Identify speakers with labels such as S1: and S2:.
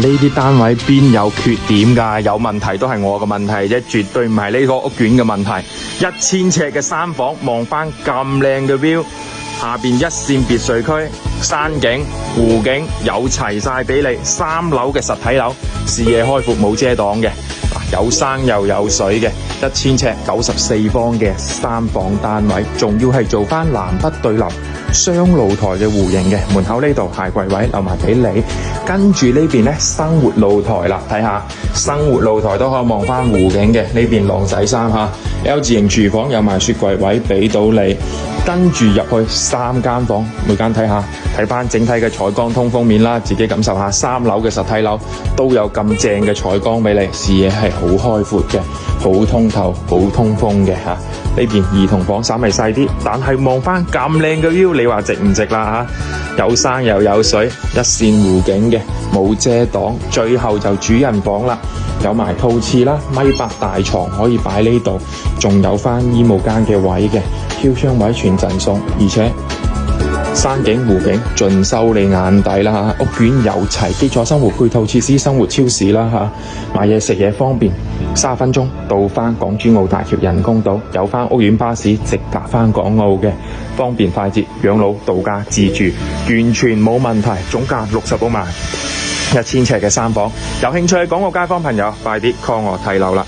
S1: 呢啲單位邊有缺點㗎？有問題都係我嘅問題啫，絕對唔係呢個屋苑嘅問題。1000尺嘅3房，望翻咁靚嘅 view，下邊一線別墅區，山景、湖景有齊晒俾你。3樓嘅實體樓，視野開闊冇遮擋嘅，有山又有水嘅，1000尺94方嘅3房單位，仲要係做翻南北對流雙露台嘅戶型嘅，門口呢度鞋櫃位留埋俾你。跟住呢邊呢，生活露台啦，睇下生活露台都可以望翻湖景嘅，呢邊晾洗衫吓 ，L 字型廚房有埋雪櫃位俾到你。跟住入去3間房，每間睇下，睇翻整體嘅採光通風面啦，自己感受下。3樓嘅實體樓都有咁正嘅採光俾你，視野係好開闊嘅，好通透，好通風嘅吓。呢邊兒童房稍微細啲，但係望翻咁靚嘅 view，你話值唔值啦吓？有山又有水，一線湖景嘅，冇遮擋。最後就主人房啦，有埋套廁啦，1.8米大床可以擺呢度，仲有翻衣帽間嘅位嘅，飄窗位全贈送，而且山景湖景盡收你眼底啦吓。屋苑有齊基礎生活配套設施，生活超市啦吓，買嘢食嘢方便，30分鐘到翻港珠澳大橋人工島，有翻屋苑巴士直達翻港澳嘅，方便快捷，養老度假自住完全冇問題。總價60萬，1000尺嘅3房，有興趣嘅港澳街坊朋友快啲 call 我睇樓啦。